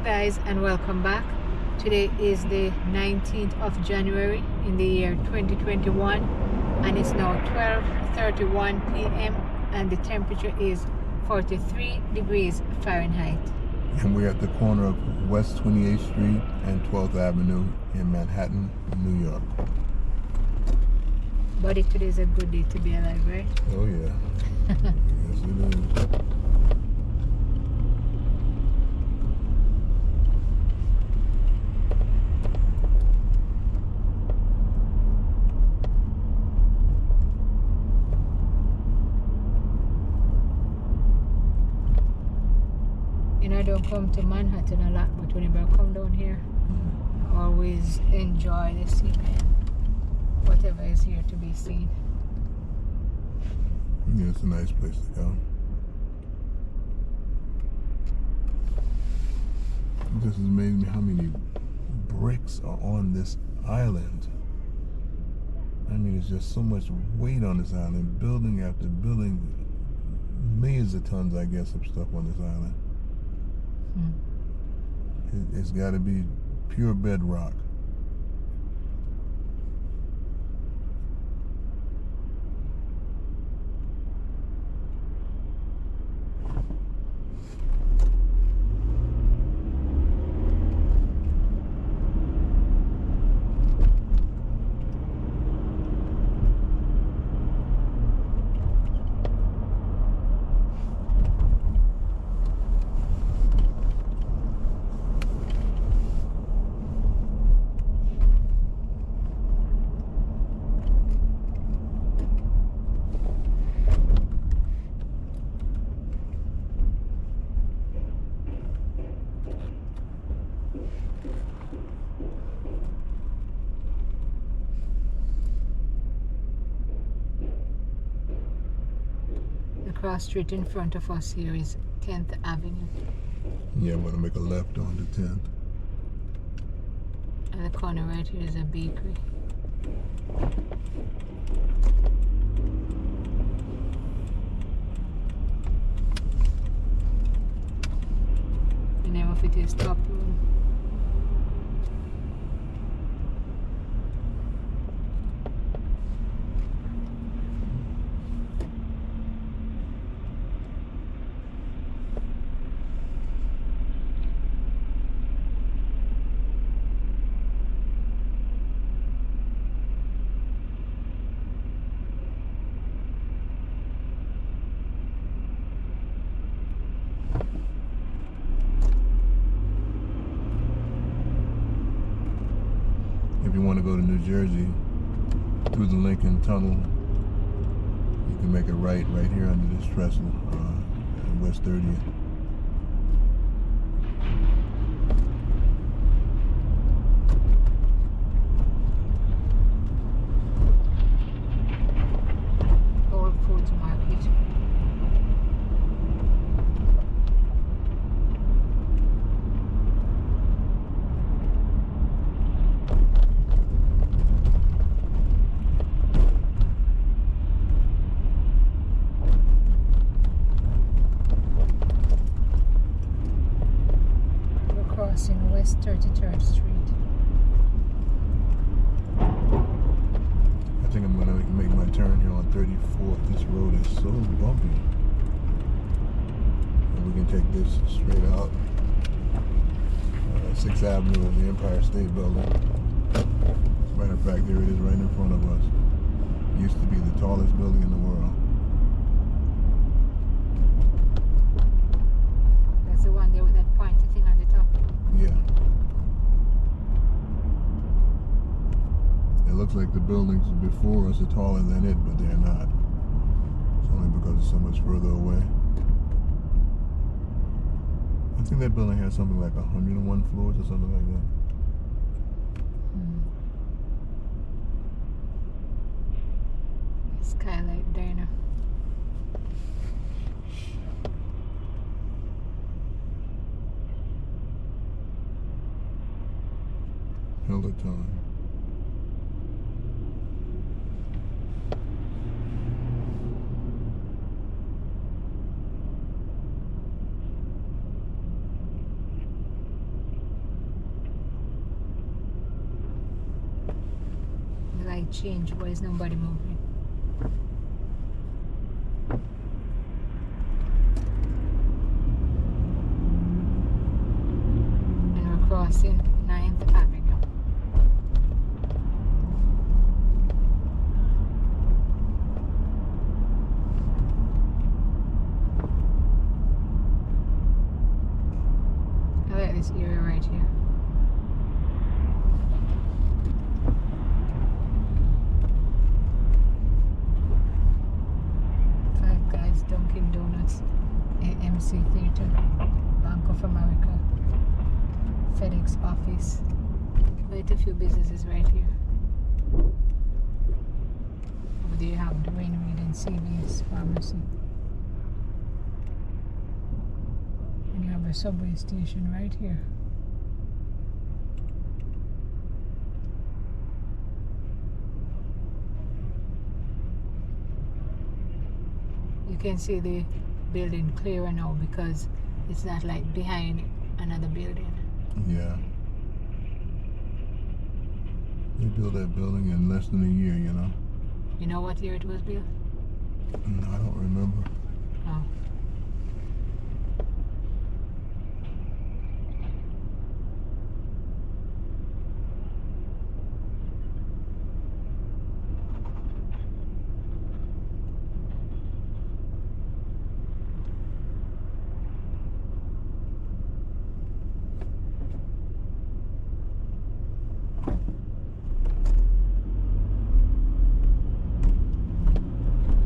guys, and welcome back. Today is the 19th of January in the year 2021, and it's now 12:31 p.m. and the temperature is 43 degrees Fahrenheit. And we're at the corner of West 28th Street and 12th Avenue in Manhattan, New York. Buddy, today is a good day to be alive, right? Oh yeah. Yes it is. I don't come to Manhattan a lot, but whenever I come down here, I always enjoy the scenery, whatever is here to be seen. Yeah, it's a nice place to go. It just amazes me how many bricks are on this island. I mean, it's just so much weight on this island, building after building, millions of tons, I guess, of stuff on this island. It's got to be pure bedrock. Cross street in front of us here is 10th Avenue. Yeah, I'm going to make a left on the 10th. And the corner right here is a bakery. The name of it is Top Room. If you want to go to New Jersey through the Lincoln Tunnel, you can make a right here under this trestle at West 30th. Whole Foods Market. Crossing West 33rd Street. I think I'm going to make my turn here on 34th. This road is so bumpy. And we can take this straight out. 6th Avenue of the Empire State Building. As a matter of fact, there it is right in front of us. It used to be the tallest building in the world. That's the one there with that pointy thing on the top. Yeah. It looks like the buildings before us are taller than it, but they're not. It's only because it's so much further away. I think that building has something like 101 floors or something like that. Skylight Diner. Peloton. change. Why is nobody moving? And we're crossing 9th Avenue. I like this area right here. Five Guys, Dunkin' Donuts, AMC Theater, Bank of America, FedEx office. Quite a few businesses right here. Over there you have Dwayne Reed and CVS Pharmacy. And you have a subway station right here. You can see the building clearer now because it's not like behind another building. Yeah. They built that building in less than a year, you know. You know what year it was built? I don't remember. Oh.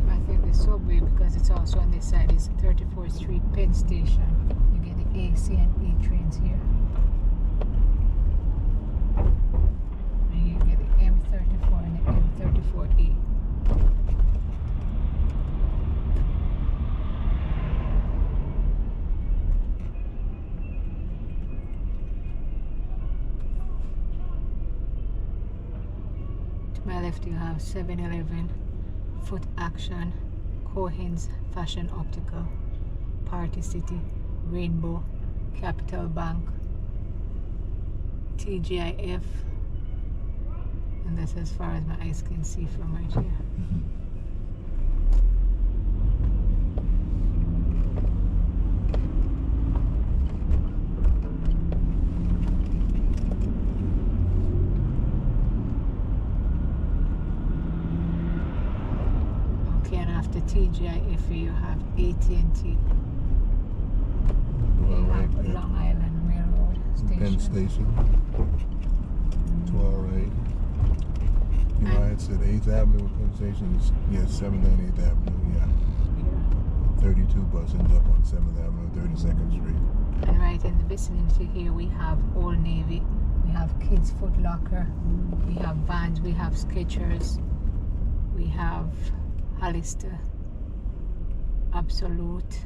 I think the subway, because it's also on this side, is 34th Street Penn Station. You get the AC and E trains here. And you get the M34 and the M34E. To my left you have 7-Eleven, Foot Action, Cohen's Fashion Optical, Party City, Rainbow, Capital Bank, TGIF, and that's as far as my eyes can see from right here. Okay, and after TGIF you have AT&T. All You right. have Yeah. Long Island Railroad Penn Station. Station. To our right. You know, I had said 8th Avenue Penn Station. Yeah, 7th and 8th Avenue. Yeah. Yeah. 32 bus ends up on 7th Avenue, 32nd Street. And right in the vicinity here we have Old Navy, we have Kids Foot Locker, we have Vans, we have Skechers, we have Hollister, Absolute,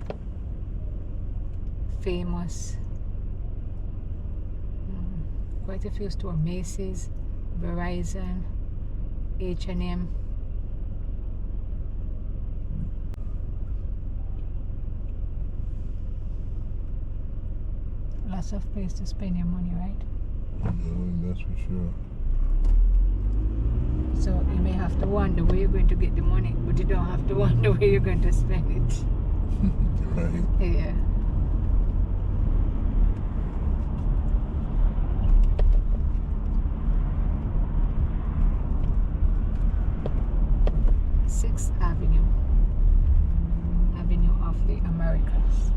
Famous, quite a few stores, Macy's, Verizon, H&M. Lots of place to spend your money, right? That's for sure. So you may have to wonder where you're going to get the money, but you don't have to wonder where you're going to spend it. Right. Yeah. Sixth Avenue, Avenue of the Americas.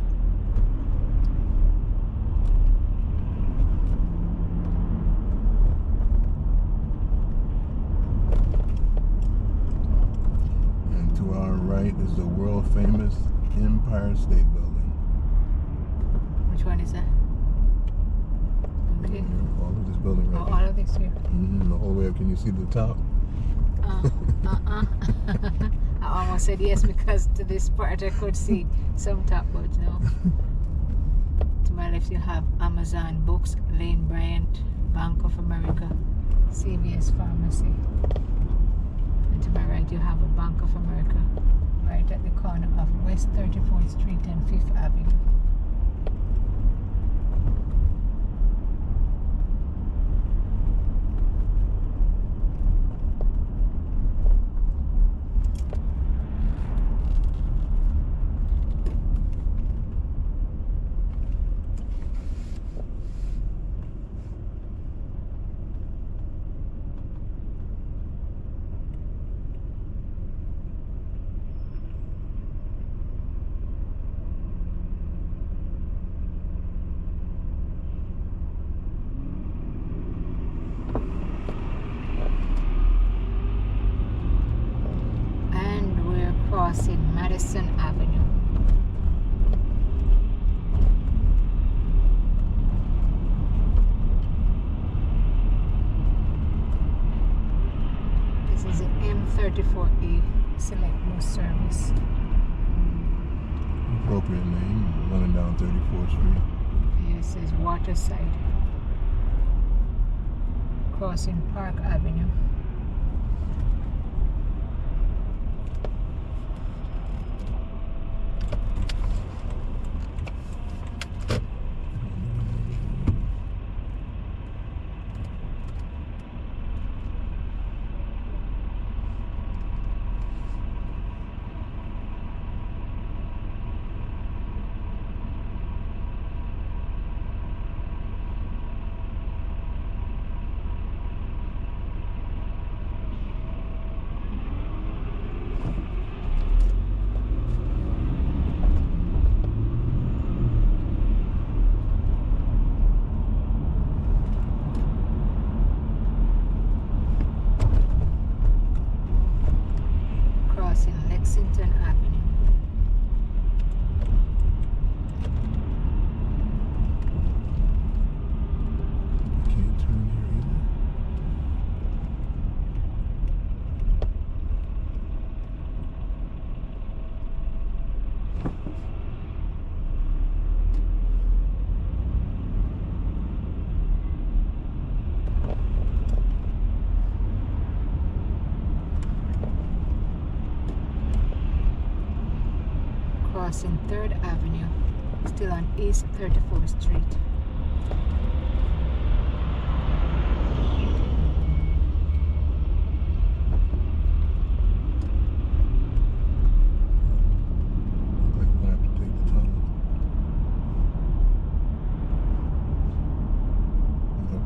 And to our right is the world famous Empire State Building. Which one is that? Okay. All of this building right Oh, all of this here. The whole way up. Can you see the top? I almost said yes because to this part I could see some top, but no. To my left you have Amazon, Books, Lane Bryant, Bank of America, CVS Pharmacy. And to my right you have a Bank of America right at the corner of West 34th Street and 5th Avenue. 34A select bus service. Appropriate name, running down 34th Street. It says Waterside. Crossing Park Avenue. Crossing Lexington Avenue. Can't turn here either. Crossing 3rd Avenue. Still on East 34th Street. Looks like we're gonna have to take the tunnel. Yep.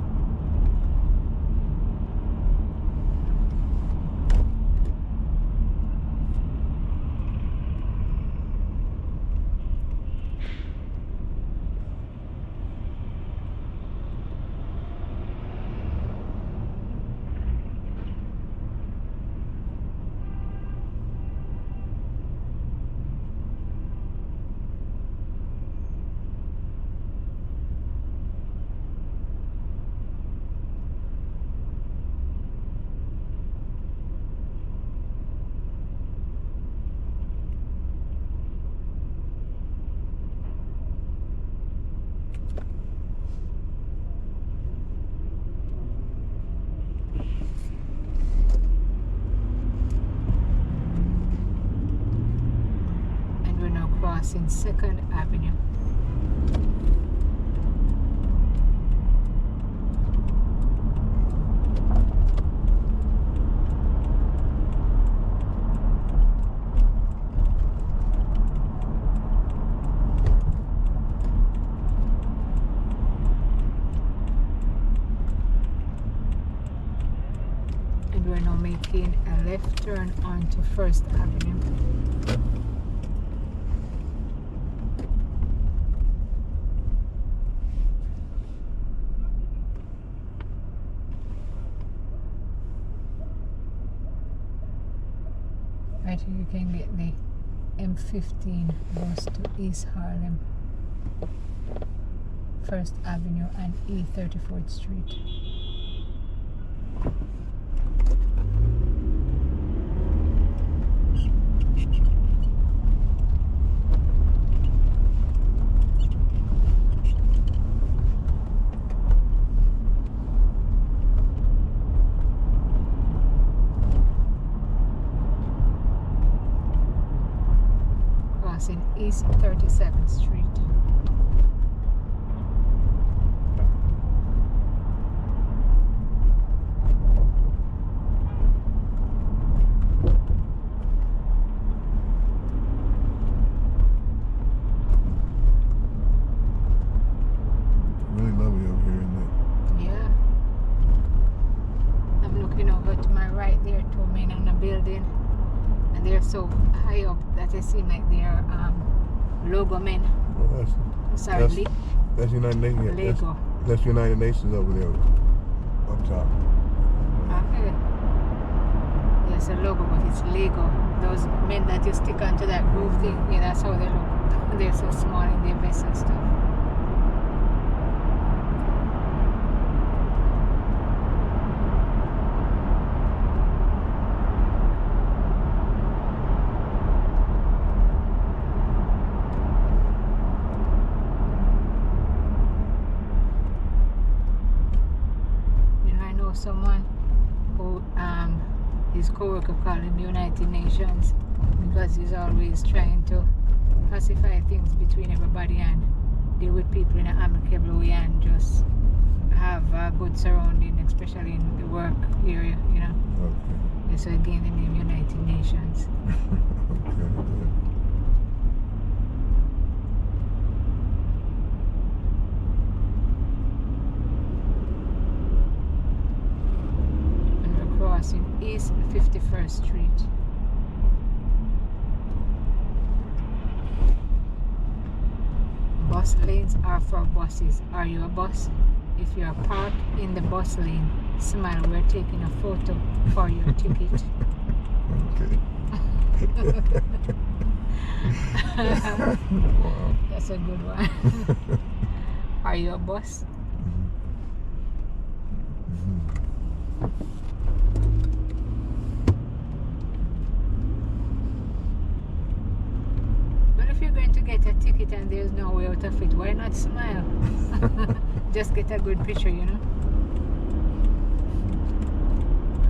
And we're now crossing 2nd Avenue. And we're now making a left turn onto 1st Avenue. Right here you can get the M15 bus to East Harlem, 1st Avenue and E34th Street. Crossing East 37th Street. Really lovely over here, isn't it? Yeah. I'm looking over to my right there, two men in a building, and they're so high up that they seem like they're logo men. Well, Sorry, that's United Nations. Lego. That's United Nations over there, up top. Okay. There's a logo, but it's Lego. Those men that you stick onto that roof thing, yeah, that's how they look. They're so small in their vests and stuff. someone who his co-worker called in the United Nations because he's always trying to pacify things between everybody and deal with people in an amicable way and just have a good surrounding, especially in the work area, you know. Okay. So again, the name United Nations. Okay, good. And we're crossing East 51st Street. Bus lanes are for buses. Are you a bus? If you are parked in the bus lane, smile. We're taking a photo for your ticket. Okay. Wow. That's a good one. Are you a bus? But if you're going to get a ticket and there's no way out of it, why not smile? Just get a good picture, you know.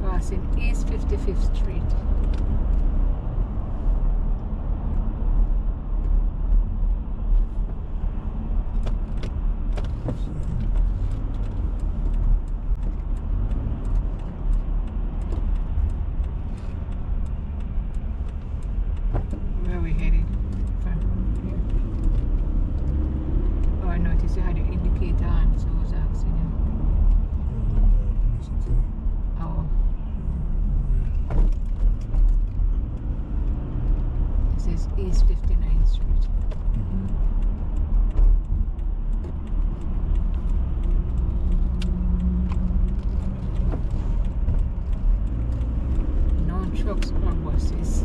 Crossing East 55th Street. Where are we headed from here? Oh, I noticed you had your indicator on, so I was asking you. Oh. This is East 59th Street. No trucks or buses.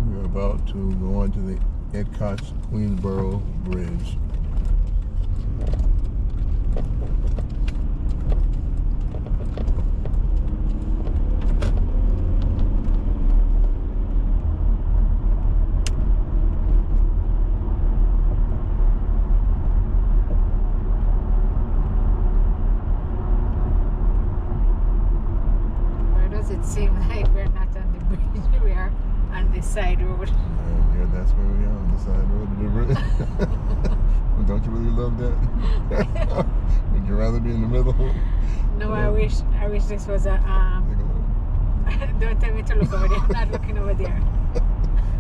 We're about to go onto the Edcotts Queensboro Bridge. Why does it seem like we're not on the bridge? We are on the side road. Yeah, that's where we are, on the side road of the bridge. Don't you really love that? Would you rather be in the middle? No, I wish this was a Take a look. don't tell me to look over there. I'm not looking over there.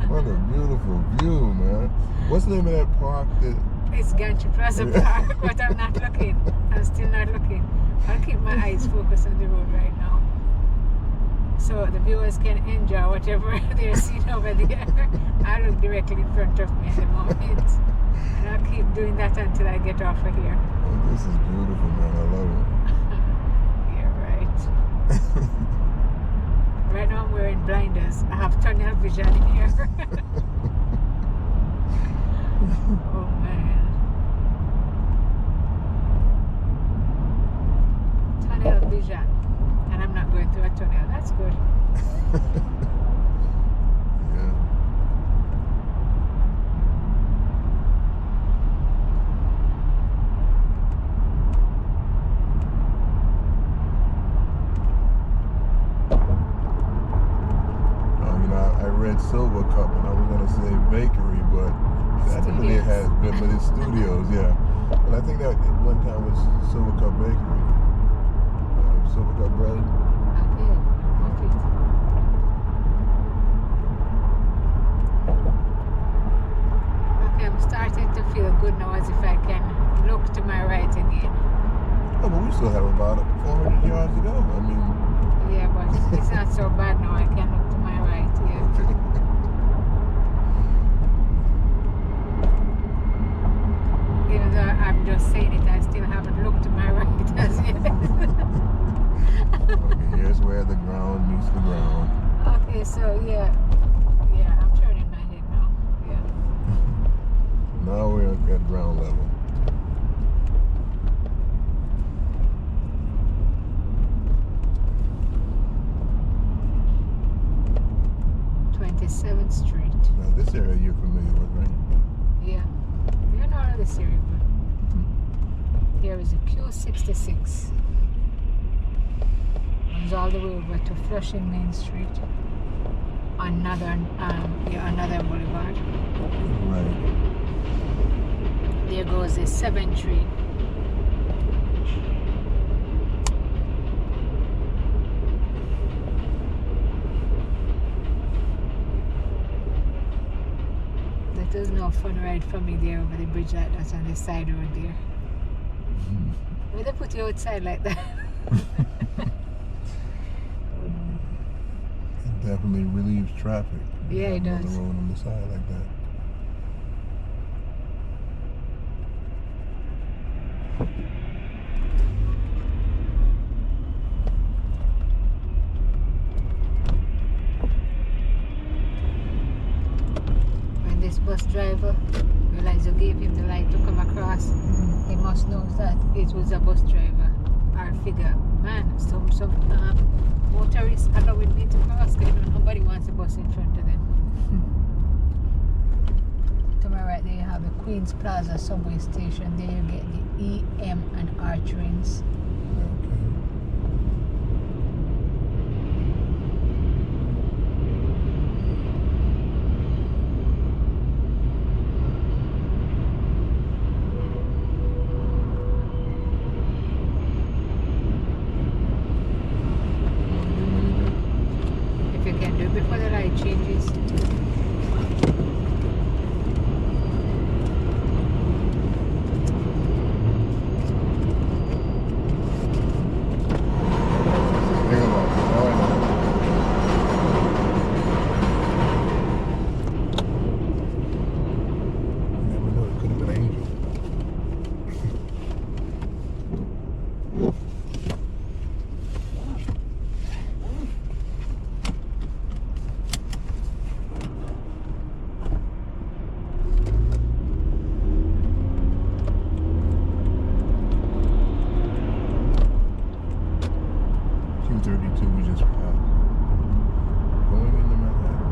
What a beautiful view, man. What's the name of that park that... It's Gantry Plaza Park, but I'm not looking. I'm still not looking. I'll keep my eyes focused on the road right now, so the viewers can enjoy whatever they're seeing over there. I look directly in front of me at the moment, and I'll keep doing that until I get off of here. Oh, this is beautiful, man. I love Yeah, right. Right now I'm wearing blinders. I have tunnel vision here. Oh man. Tunnel vision. And I'm not going through a tunnel. That's good. Yeah. I read Silver Cup and I was going to say bakery, but I think it has, but it's studios, yeah. But I think that at one time was Silver Cup Bakery. Silver Cup bread. Okay, perfect. Okay, I'm starting to feel good now, as if I can look to my right again. Oh, but we still have about 400 yards to go. I mean... Yeah, but it's not so bad now. I can look to my right, yeah. Okay. Even though I'm just saying it, I still haven't looked to my right as yet. Okay, here's where the ground meets the ground. Okay, so yeah, I'm turning my head now. Yeah. Now we're at ground level. 27th Street. Now this area you're familiar with, right? Yeah. You know this area. Here is a Q66. Runs all the way over to Flushing Main Street on Northern Boulevard. Right. There goes a 7 train. That was no fun ride for me there over the bridge like that on the side road there. Why they put you outside like that? It definitely relieves traffic. Yeah, it On the does. road on the side like that. When this bus driver realized you gave him the light to come across, he must know that it was a bus driver or figure. Man, some motorists allowing me to cross because nobody wants a bus in front of them. To my right there you have the Queens Plaza subway station. There you get the E, M and R trains. Okay. If you can do it before the light changes. Think about it. Now I know. You never know. It could have been Angel. Q32 we just passed. Going into Manhattan.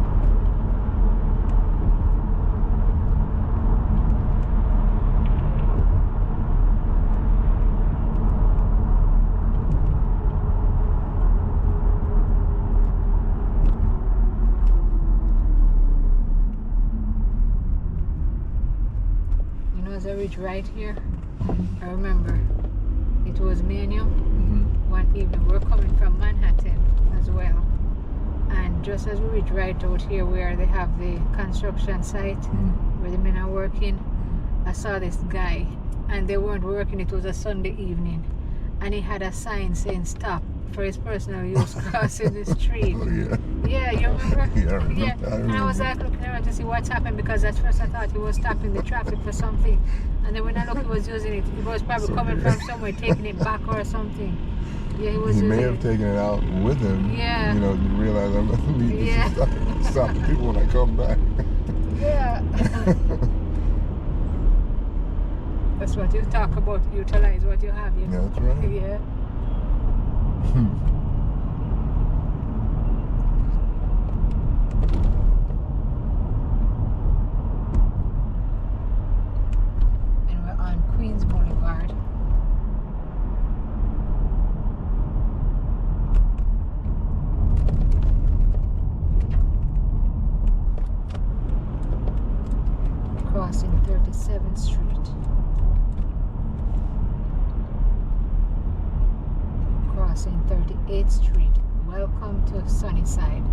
You know, there's a ridge right here. I remember it was me and you one evening. We're coming from Manhattan as well. And just as we reach right out here where they have the construction site where the men are working, I saw this guy and they weren't working. It was a Sunday evening and he had a sign saying stop for his personal use crossing the street. Oh yeah. Yeah, you remember? Yeah, I remember. Yeah. I And I was remember. like looking around to see what's happened because at first I thought he was stopping the traffic for something. And then when I looked, he was using it. He was probably coming from somewhere, taking it back or something. Yeah, he was He using may have it. taken it out with him. Yeah. You know, to realize I'm gonna need Yeah. to stop the people when I come back. Yeah. That's what you talk about. Utilize what you have, you know. That's right. Yeah. And we're on Queens Boulevard. Crossing 37th Street. Crossing 38th Street. Welcome to Sunnyside.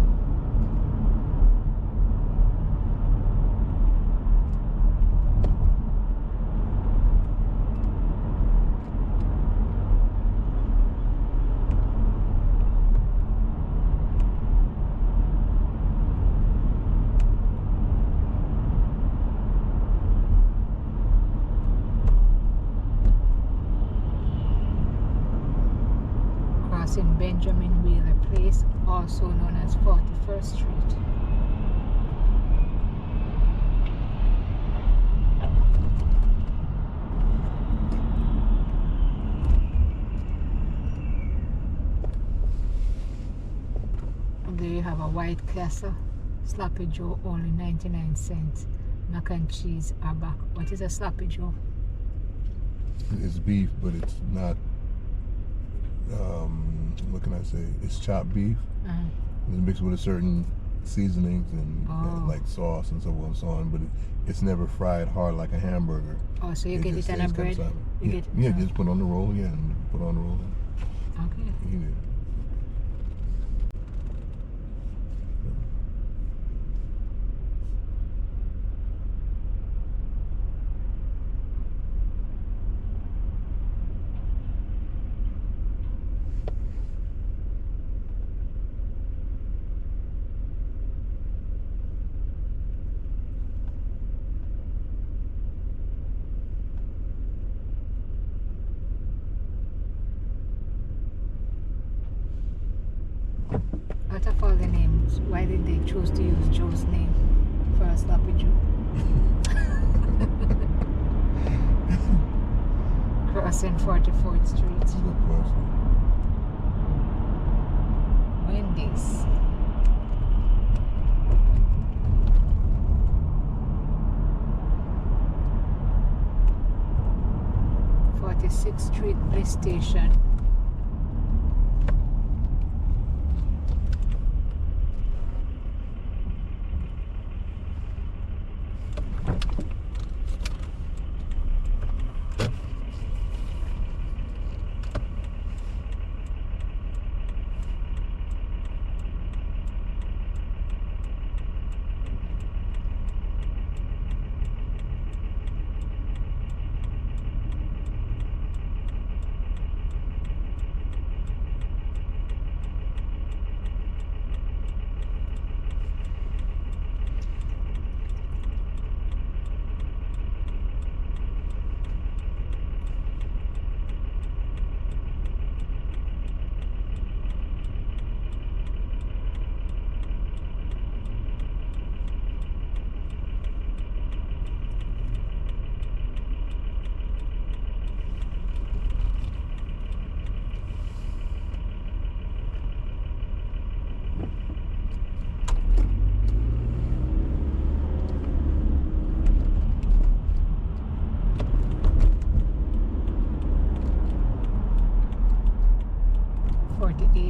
Crossing Benjamin Wheeler Place, also known as 41st Street. And there you have a White Castle, Sloppy Joe, only 99 cents. Mac and cheese are back. What is a sloppy Joe? It's beef, but it's not. What can I say? It's chopped beef. It's mixed with a certain seasonings and like sauce and so on and so on. But it's never fried hard like a hamburger. Oh, so you get it on a stays bread? solid. You Yeah, get yeah, just put on the roll. Yeah, and put on the roll. Okay. And eat it. Out of all the names, why did they choose to use Joe's name for a sloppy Joe? Crossing 44th Street. That's a good question. Wendy's. Sixth Street Bliss Station.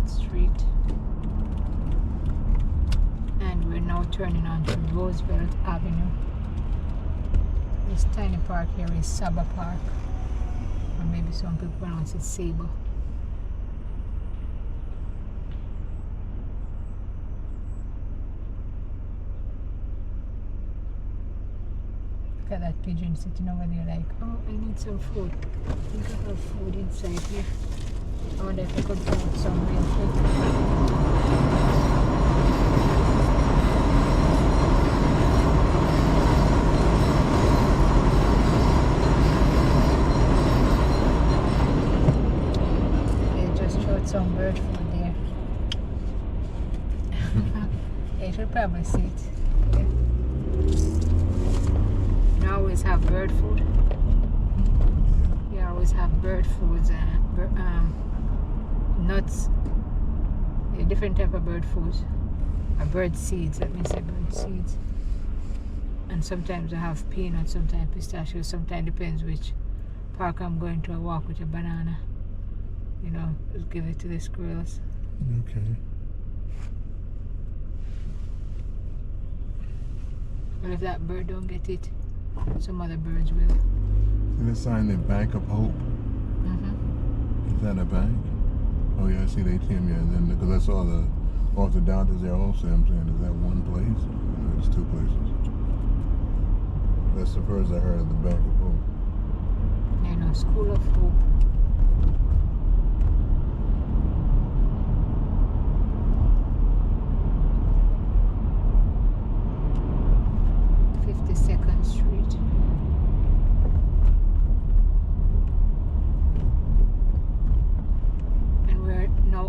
Street, and we're now turning onto Roosevelt Avenue. This tiny park here is Saba Park, or maybe some people pronounce it Saba. Look at that pigeon sitting over there like, oh, I need some food. I think I have food inside here. I wonder if I could find some real food. They just showed some bird food there. They should probably see it. Yeah. You always have bird food. You always have bird foods and nuts, different type of bird foods, or bird seeds, let me say bird seeds. And sometimes I have peanuts, sometimes pistachios, sometimes depends which park I'm going to. I walk with a banana, you know, just give it to the squirrels. Okay. But if that bird don't get it, some other birds will. See the sign, the Bank of Hope? Is that a bank? Oh yeah, I see the ATM, yeah. And then, because I saw the orthodontists there also, I'm saying, is that one place? No, it's two places. That's the first I heard of the Bank of Hope. You know, School of Hope.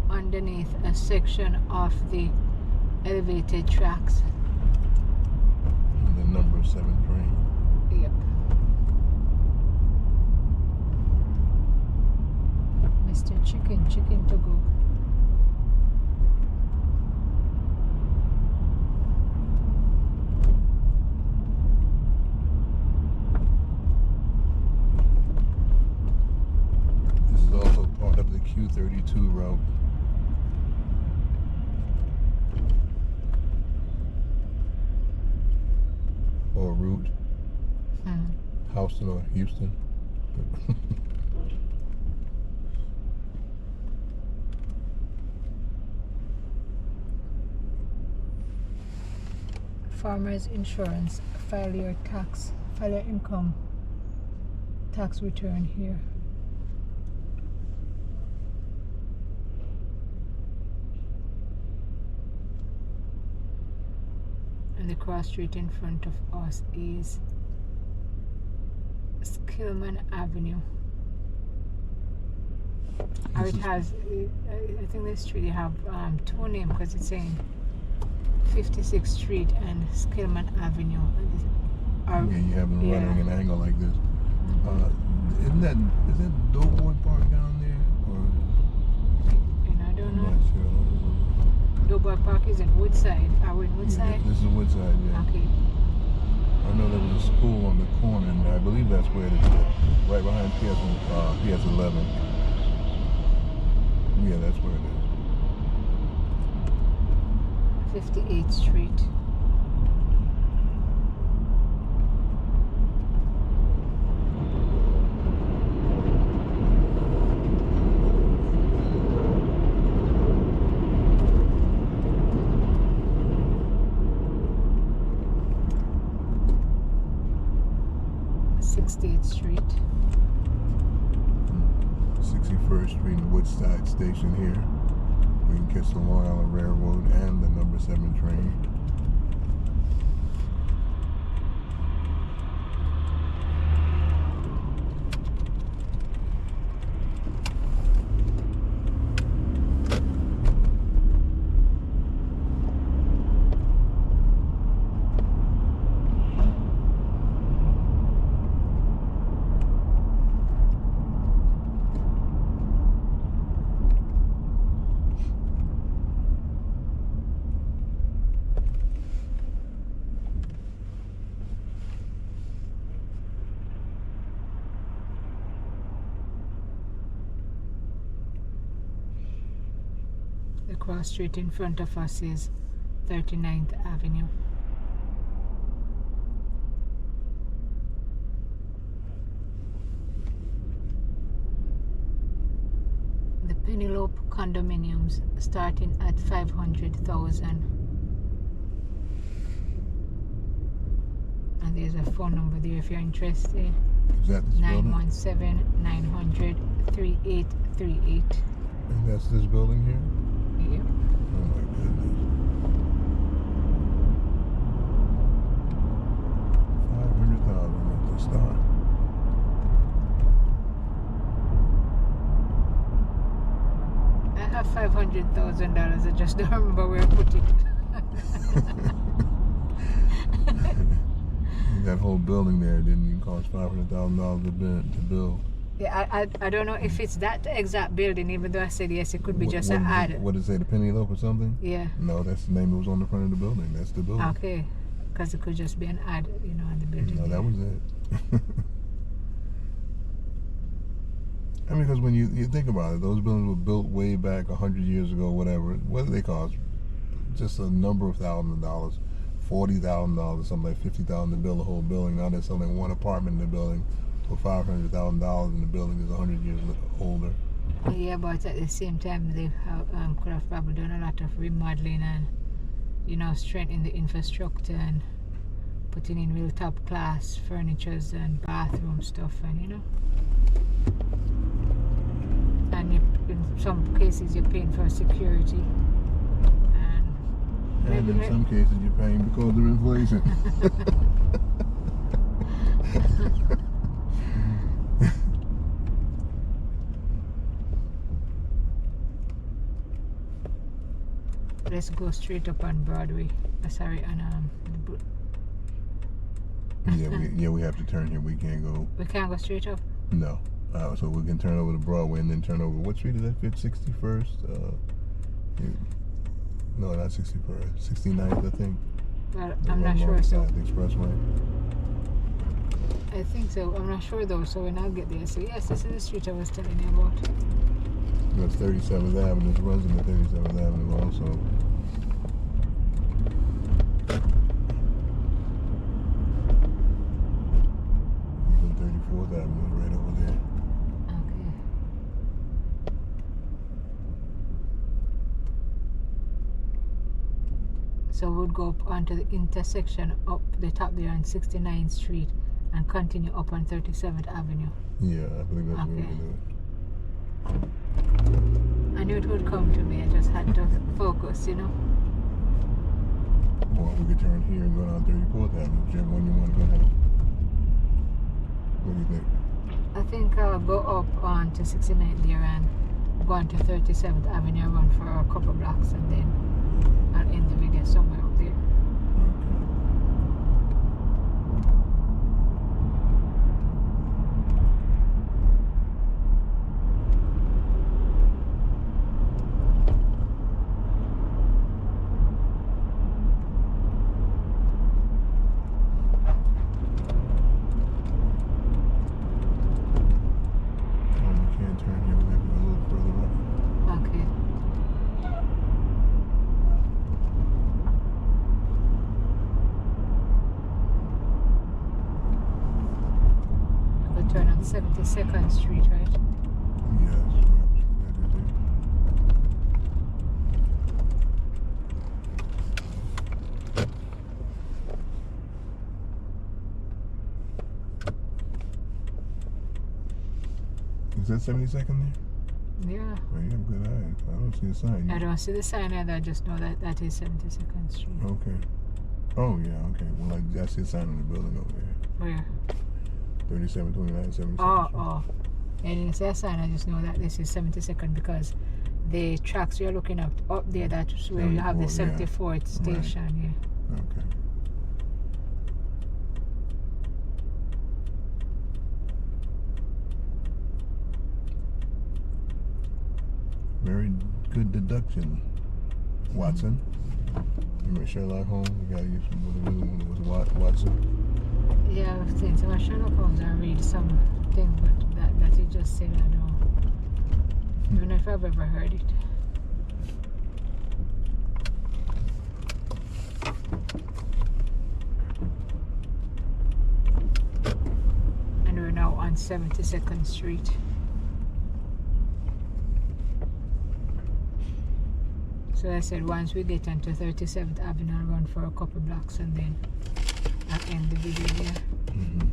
Underneath a section of the elevated tracks. And the number 7 train. Yep. Mr. Chicken to go. 32 route. Or route. Houston or Houston. Farmers Insurance. File your income tax return here. And the cross street in front of us is Skillman Avenue. Or it has, I think this street have two names because it's saying 56th Street and Skillman Avenue. Yeah, you have them Yeah. running an angle like this. Is that Doughboy Park down there? Or And I don't I'm know. not sure. Doughboy Park is in Woodside. Are we in Woodside? Yeah, this is Woodside, yeah. Okay. I know there was a school on the corner, and I believe that's where it is, right behind PS 11. Yeah, that's where it is. 58th Street. Street. 61st Street and Woodside Station here. We can catch the Long Island Railroad and the number 7 train. The cross street in front of us is 39th Avenue. The Penelope condominiums starting at 500,000. And there's a phone number there if you're interested. Is that this building? 917-900-3838. And that's this building here? Yep. Oh my goodness. 500,000 at the start. I have $500,000. I just don't remember where I put it. That whole building there didn't even cost $500,000 to build. Yeah, I don't know if it's that exact building, even though I said yes, it could be just an ad. What did it say, the Penelope or something? Yeah. No, that's the name that was on the front of the building. That's the building. Okay. Because it could just be an ad, on the building. No, that was it. I mean, because when you think about it, those buildings were built way back 100 years ago, whatever. What did they cost? Just a number of thousands of dollars. $40,000, something like $50,000 to build a whole building. Now they're selling one apartment in the building for $500,000, and the building is 100 years older. Yeah, but at the same time, they have, could have probably done a lot of remodeling and, strengthening the infrastructure and putting in real top class furnitures and bathroom stuff, and and in some cases you're paying for security. And in some cases you're paying because of inflation. Let's go straight up on Broadway. Sorry, on we have to turn here. We can't go. We can't go straight up. No. So we can turn over to Broadway and then turn over. What street is that? 61st? No, not 61st. 69th, I think. Well, I'm not sure. So The expressway. I think so. I'm not sure though. So when I get there, so yes, this is the street I was telling you about. That's 37th Avenue. It runs into 37th Avenue also. Even 34th Avenue is right over there. Okay. So we'll go up onto the intersection up the top there on 69th Street and continue up on 37th Avenue. Yeah, I believe that's where we Okay. can do it. I knew it would come to me. I just had to focus, you know. Or we could turn here and go down 34th Avenue, whichever one you want to go down. What do you think? I think I'll go up on to 69th there and go on to 37th Avenue and run for a couple blocks and then I'll end the video somewhere up there. Okay. Oh, we can't turn here. We have to go a little further up. Okay. We'll turn on 72nd Street, right? Yes, we have to do there. Is that 72nd there? Yeah. Well, you have good eyes. I don't see a sign. I don't see the sign either. I just know that that is 72nd Street. Okay. Oh, yeah, okay. Well, I see a sign on the building over there. Where? 3729, 77. Oh. I didn't see a sign. I just know that this is 72nd because the tracks you're looking at up there, that's where you have the 74, 74th station. Yeah. Okay. Very good deduction, Watson. Remember Sherlock Holmes? You gotta use was Watson. Yeah, I've seen some of Sherlock Holmes. I read some things, but that he just said, I don't even know if I've ever heard it. And we're now on 72nd Street. So I said once we get onto 37th Avenue, I'll run for a couple blocks and then I'll end the video there. Mm-hmm.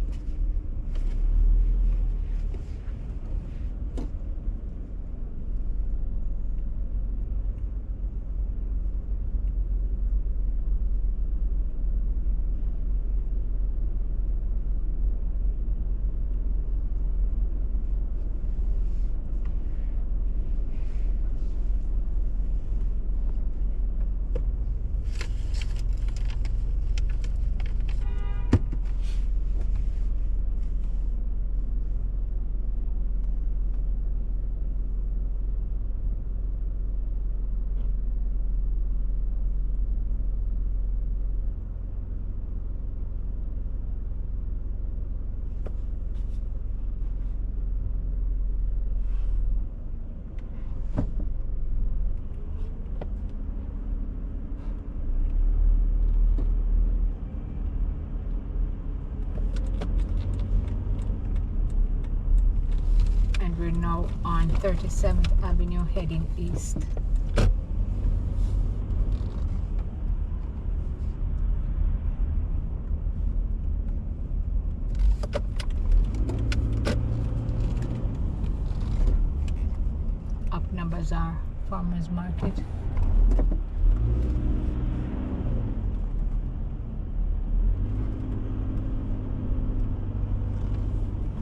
And we're now on 37th Avenue heading east. Up Bazaar Farmers Market.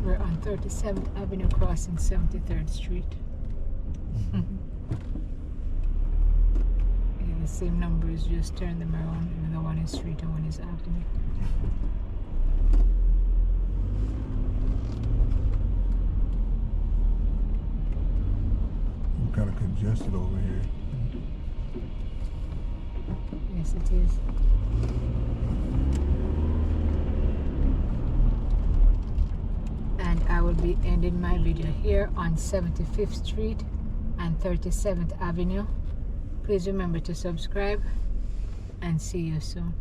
We're on 37th Avenue crossing 73rd Street. Yeah, the same numbers, just turn them around. Another one is street and one is avenue. We're kind of congested over here. Yes, it is. And I will be ending my video here on 75th Street and 37th Avenue. Please remember to subscribe and see you soon.